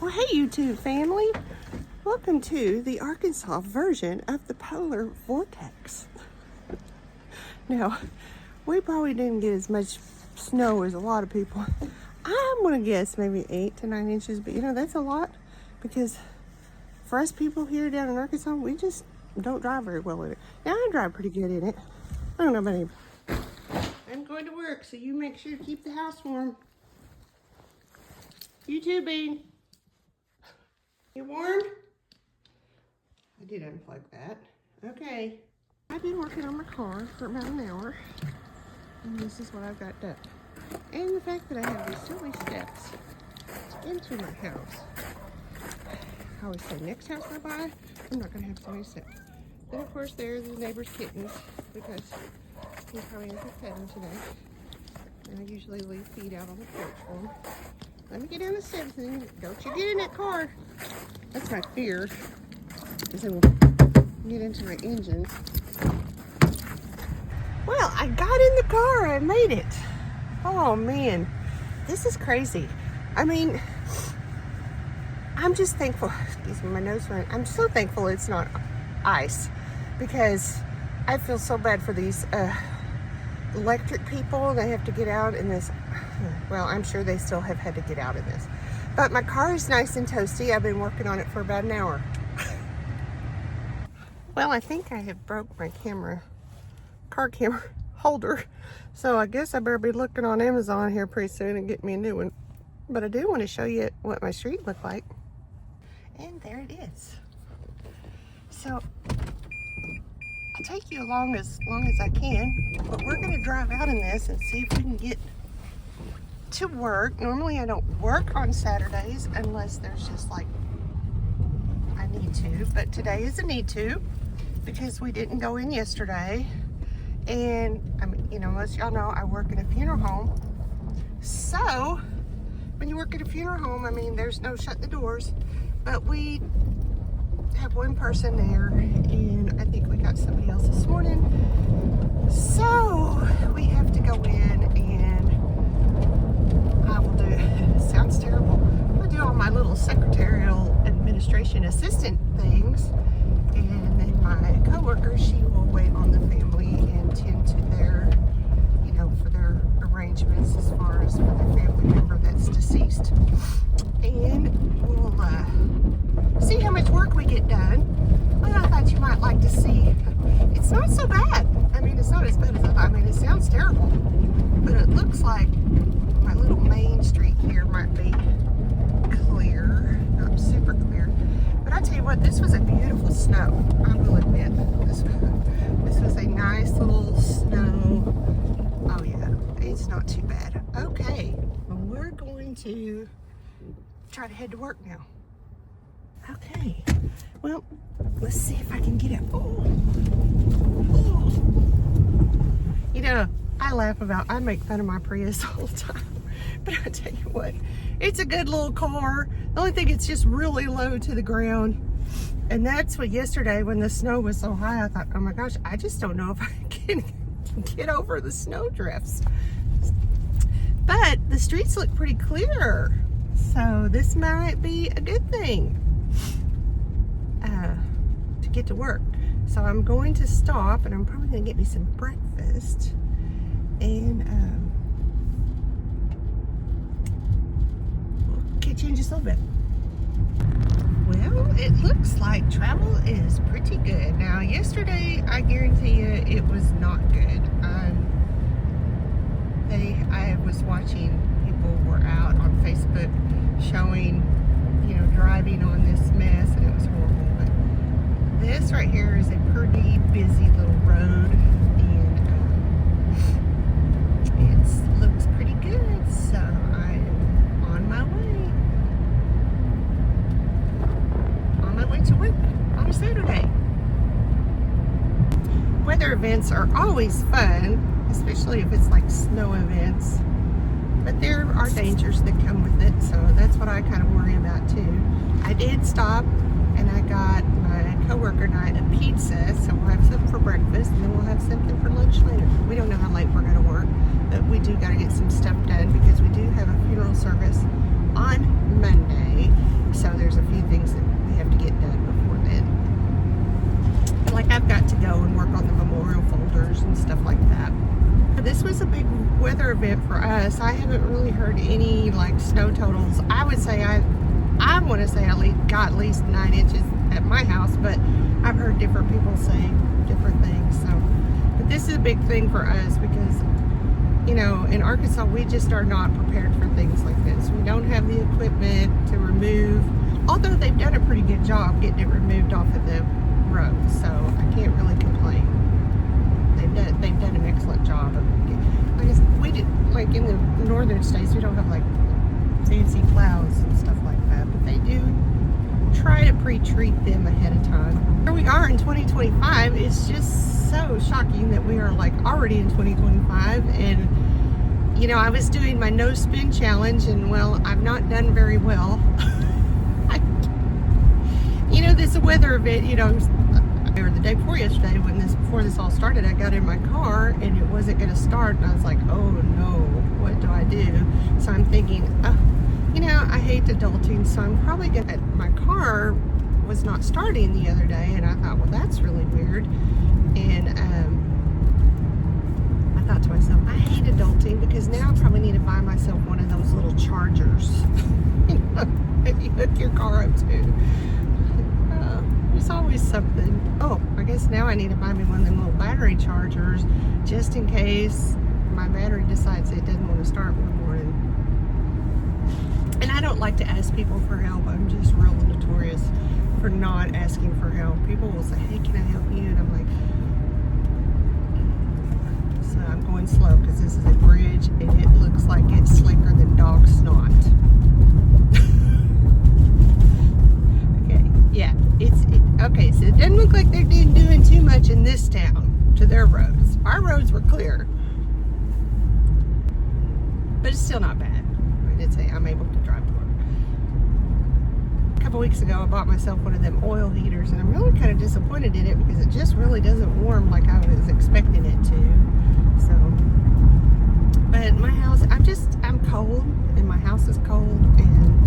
Well, hey YouTube family, welcome to the Arkansas version of the polar vortex. Now, we probably didn't get as much snow as a lot of people. I'm gonna guess maybe 8 to 9 inches, but you know, that's a lot because for us people here down in Arkansas, we just don't drive very well in it. Now, I drive pretty good in it. I don't know about anybody. I'm going to work, so you make sure to keep the house warm. You too, Bean. You warm? I did unplug that. Okay. I've been working on my car for about an hour, and this is what I've got done. And the fact that I have these silly steps into my house. I always say, next house I buy, I'm not going to have so many steps. Then, of course, there's the neighbor's kittens, because he probably hasn't fed them today. And I usually leave feed out on the porch for them. Let me get down the steps and don't you get in that car. That's my fear, is it will get into my engine. Well, I got in the car. I made it. Oh man, this is crazy. I mean, I'm just thankful. Excuse me, my nose ran. I'm so thankful it's not ice, because I feel so bad for these electric people. They have to get out in this. Well, I'm sure they still have had to get out in this. But my car is nice and toasty. I've been working on it for about an hour. Well, I think I have broke my car camera holder. So I guess I better be looking on Amazon here pretty soon and get me a new one. But I do want to show you what my street looked like. And there it is. So I'll take you along as long as I can. But we're going to drive out in this and see if we can get to work. Normally I don't work on Saturdays unless there's just like I need to, but today is a need to because we didn't go in yesterday. And I mean, you know, most of y'all know I work in a funeral home. So when you work at a funeral home, I mean, there's no shut the doors, but we have one person there, and I think we got somebody else this morning. So we have to go in, and I will do, it sounds terrible, I'll do all my little secretarial administration assistant things, and then my coworker, she will wait on the family and tend to their, you know, for their arrangements as far as for the family member that's deceased. And we'll see how much work we get done. Well, I thought you might like to see, it's not so bad. I mean, it's not as bad as I mean, it sounds terrible, but it looks like my little main street here might be clear, not super clear. But I tell you what, this was a beautiful snow. I will admit, this was a nice little snow. Oh yeah, it's not too bad. Okay, well, we're going to try to head to work now. Okay, well, let's see if I can get it. Oh. You know, I make fun of my Prius all the time, but I tell you what, it's a good little car. The only thing, it's just really low to the ground. And that's what yesterday when the snow was so high, I thought, oh my gosh, I just don't know if I can get over the snow drifts. But the streets look pretty clear, so this might be a good thing to get to work. So I'm going to stop, and I'm probably going to get me some breakfast, and we'll catch you in just a little bit. Well, it looks like travel is pretty good. Now, yesterday, I guarantee you, it was not good. I was watching people were out on Facebook showing, you know, driving on this mess, and it was horrible. But this right here is a pretty busy little road, and it looks pretty good. So I'm on my way to work on a Saturday. Weather events are always fun, especially if it's like snow events, but there are dangers that come with it, so that's what I kind of worry about too. I did stop, and I got my coworker and I a pizza, so we'll have something for breakfast, and then we'll have something for lunch later. We don't know how late we're going to work, but we do got to get some stuff done because we do have a funeral service on Monday. heard any like snow totals. I would say I want to say I got at least 9 inches at my house, but I've heard different people say different things. So, but this is a big thing for us because, you know, in Arkansas, we just are not prepared for things like this. We don't have the equipment to remove, although they've done a pretty good job getting it removed off of the road. So I can't really complain. They've done an excellent job of, I guess we did, like in the northern states, we don't have like fancy plows and stuff like that, but they do try to pre-treat them ahead of time. Here we are in 2025. It's just so shocking that we are like already in 2025. And you know, I was doing my no spin challenge, and well, I've not done very well. You know, this weather event, you know, or the day before yesterday, before this all started, I got in my car and it wasn't going to start, and I was like, oh no, what do I do? So I'm thinking, you know, I hate adulting, so I'm probably gonna. My car was not starting the other day, and I thought, well, that's really weird. And I thought to myself, I hate adulting because now I probably need to buy myself one of those little chargers, you know, that you hook your car up to. There's always something. Oh, I guess now I need to buy me one of them little battery chargers just in case my battery decides it doesn't want to start one morning. And I don't like to ask people for help. I'm just real notorious for not asking for help. People will say, hey, can I help you? And I'm like, so I'm going slow because this is a bridge and it looks like it's slicker than dog snot. Yeah, okay, so it doesn't look like they're doing too much in this town to their roads. Our roads were clear, but it's still not bad. I did say I'm able to drive to work. A couple weeks ago, I bought myself one of them oil heaters, and I'm really kind of disappointed in it because it just really doesn't warm like I was expecting it to. So, but my house, I'm cold, and my house is cold, and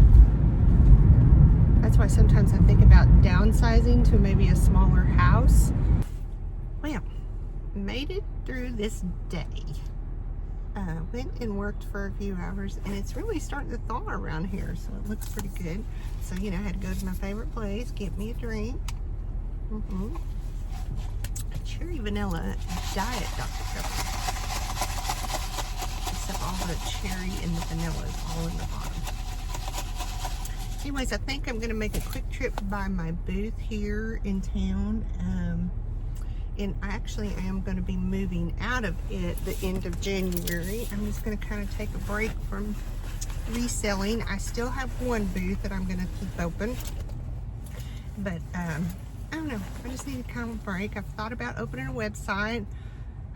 that's why sometimes I think about downsizing to maybe a smaller house. Well, made it through this day. Went and worked for a few hours, and it's really starting to thaw around here, so it looks pretty good. So, you know, I had to go to my favorite place, get me a drink. Cherry vanilla diet Dr. Pepper. Except all the cherry and the vanilla is all in the bottom. Anyways, I think I'm going to make a quick trip by my booth here in town. And I actually am going to be moving out of it the end of January. I'm just going to kind of take a break from reselling. I still have one booth that I'm going to keep open. But, I don't know. I just need a kind of break. I've thought about opening a website.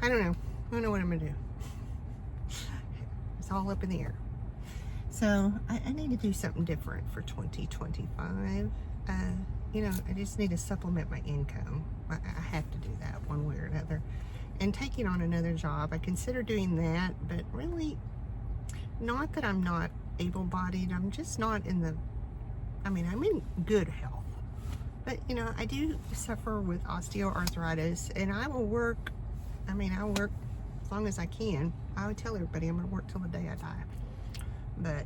I don't know. I don't know what I'm going to do. It's all up in the air. So I need to do something different for 2025. You know, I just need to supplement my income. I have to do that one way or another. And taking on another job, I consider doing that, but really, not that I'm not able-bodied. I'm just not in the, I mean, I'm in good health. But, you know, I do suffer with osteoarthritis, and I will work, I mean, I'll work as long as I can. I would tell everybody I'm going to work till the day I die. But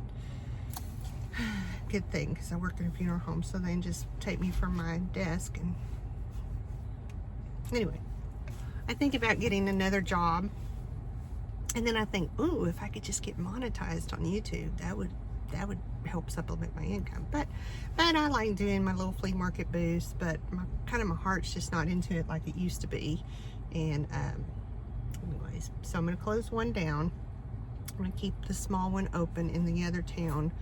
good thing, because I work in a funeral home, so they can just take me from my desk. And anyway, I think about getting another job, and then I think, ooh, if I could just get monetized on YouTube, that would help supplement my income. But I like doing my little flea market booths, but my heart's just not into it like it used to be. And anyways, so I'm going to close one down. I'm going to keep the small one open in the other town.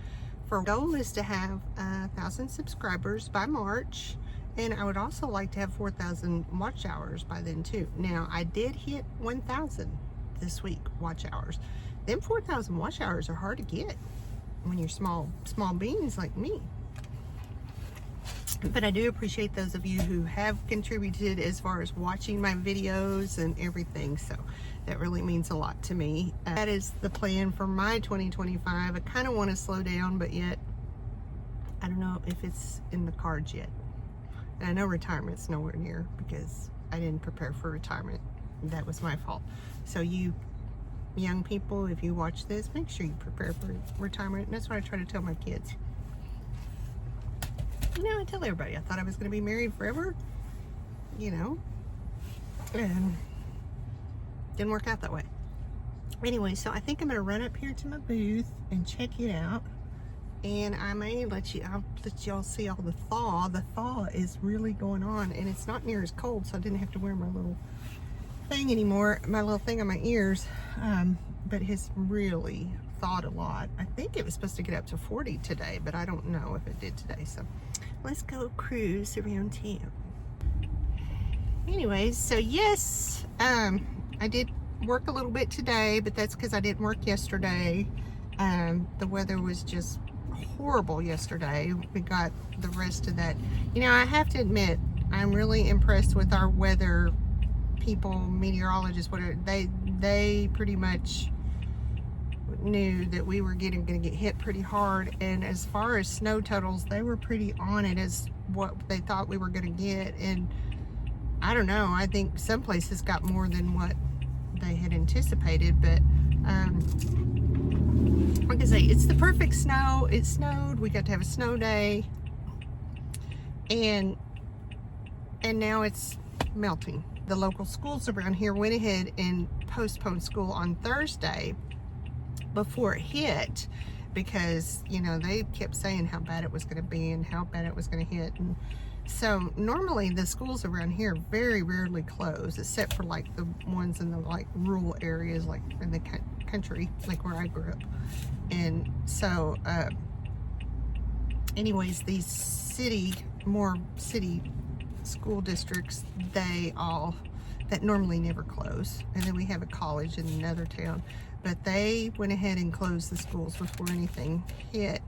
Our goal is to have 1,000 subscribers by March, and I would also like to have 4,000 watch hours by then too. Now, I did hit 1,000 this week watch hours. Them 4,000 watch hours are hard to get when you're small beans like me. But I do appreciate those of you who have contributed as far as watching my videos and everything. So that really means a lot to me. That is the plan for my 2025. I kind of want to slow down, but yet I don't know if it's in the cards yet. And I know retirement's nowhere near because I didn't prepare for retirement. That was my fault. So you young people, if you watch this, make sure you prepare for retirement. And that's what I try to tell my kids. You know, I tell everybody I thought I was going to be married forever, you know, and didn't work out that way. Anyway, so I think I'm going to run up here to my booth and check it out. And I may I'll let y'all see all the thaw. The thaw is really going on, and it's not near as cold, so I didn't have to wear my little thing anymore, my little thing on my ears. But it's really thawed a lot. I think it was supposed to get up to 40 today, but I don't know if it did today. So let's go cruise around town. Anyways, so yes, I did work a little bit today, but that's because I didn't work yesterday. The weather was just horrible yesterday. We got the rest of that. You know, I have to admit, I'm really impressed with our weather people, meteorologists, whatever. They pretty much knew that we were going to get hit pretty hard, and as far as snow totals, they were pretty on it as what they thought we were going to get. And I don't know, I think some places got more than what they had anticipated, but like I say, it's the perfect snow. It snowed. We got to have a snow day, and now it's melting. The local schools around here went ahead and postponed school on Thursday before it hit, because, you know, they kept saying how bad it was going to be and how bad it was going to hit. And so normally the schools around here very rarely close, except for like the ones in the like rural areas, like in the country, like where I grew up. And so anyways, these more city school districts, that normally never close. And then we have a college in another town, but they went ahead and closed the schools before anything hit.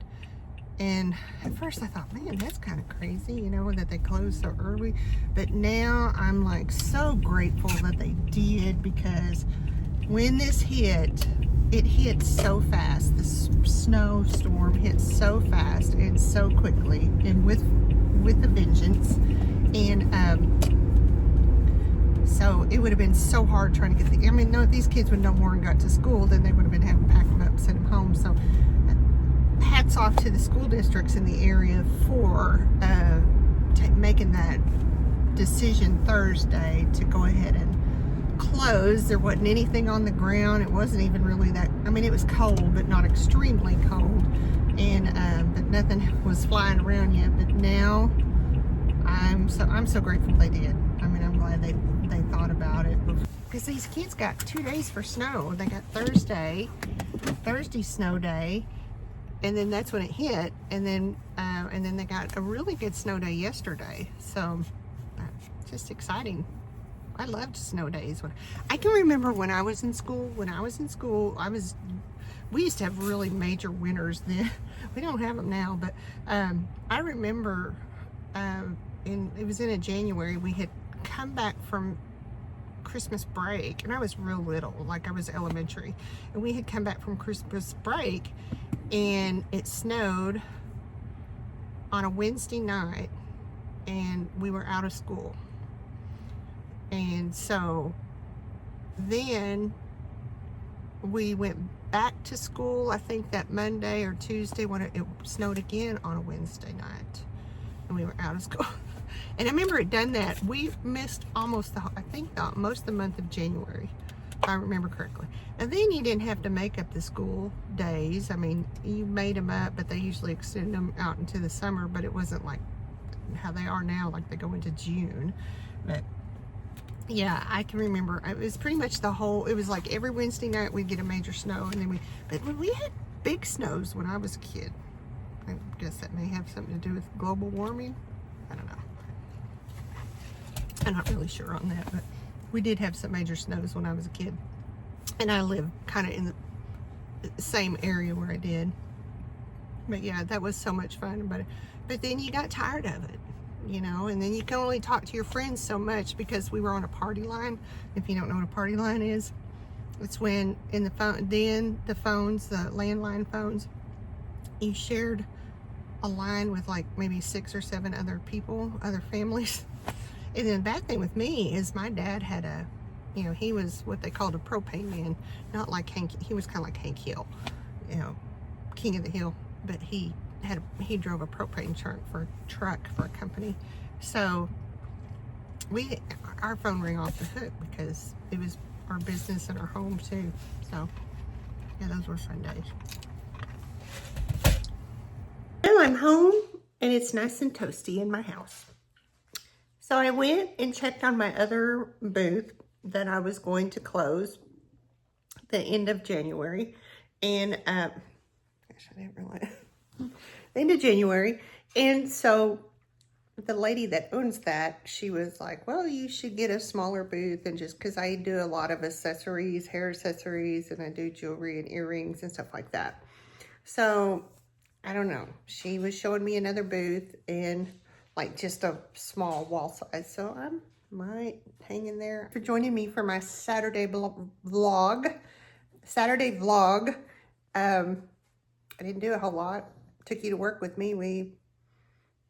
And at first I thought, man, that's kind of crazy, you know, that they closed so early. But now I'm like so grateful that they did, because when this hit, it hit so fast. The snowstorm hit so fast and so quickly, and with a vengeance. And so it would have been so hard trying to get I mean, no, if these kids would no more and got to school, then they would have been having to pack them up and send them home. So hats off to the school districts in the area for making that decision Thursday to go ahead and close. There wasn't anything on the ground. It wasn't even really that, I mean, it was cold, but not extremely cold. And but nothing was flying around yet. But now I'm so grateful they did. I mean, I'm glad they thought about it, because these kids got 2 days for snow. They got Thursday snow day, and then that's when it hit, and then they got a really good snow day yesterday. So just exciting. I loved snow days. I can remember when I was in school. We used to have really major winters then. We don't have them now, but I remember it was in January. We had come back from Christmas break, and I was real little, like I was elementary, and we had come back from Christmas break, and it snowed on a Wednesday night, and we were out of school. And so then we went back to school, I think that Monday or Tuesday, when it snowed again on a Wednesday night, and we were out of school. And I remember it done that. We missed almost most of the month of January, if I remember correctly. And then you didn't have to make up the school days. I mean, you made them up, but they usually extend them out into the summer, but it wasn't like how they are now, like they go into June. But yeah, I can remember, it was pretty much it was like every Wednesday night we'd get a major snow, and then but we had big snows when I was a kid. I guess that may have something to do with global warming. I don't know. I'm not really sure on that, but we did have some major snows when I was a kid. And I lived kind of in the same area where I did. But yeah, that was so much fun. But then you got tired of it, you know, and then you can only talk to your friends so much, because we were on a party line. If you don't know what a party line is, it's when in the phone, then the landline phones, you shared a line with like maybe 6 or 7 other people, other families. And then the bad thing with me is my dad had a you know, he was what they called a propane man, not like Hank. He was kind of like Hank Hill, you know, king of the hill, but he drove a propane truck for a company. So our phone rang off the hook because it was our business and our home too. So yeah, those were fun days. Well, I'm home and it's nice and toasty in my house. So I went and checked on my other booth that I was going to close the end of January. And, gosh, I didn't realize. The end of January. And so the lady that owns that, she was like, well, you should get a smaller booth, and just because I do a lot of accessories, hair accessories, and I do jewelry and earrings and stuff like that. So I don't know. She was showing me another booth and like just a small wall size. So I might hang in there. For joining me for my Saturday vlog. I didn't do a whole lot. Took you to work with me. We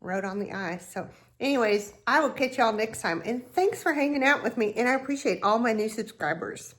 rode on the ice. So anyways, I will catch y'all next time. And thanks for hanging out with me. And I appreciate all my new subscribers.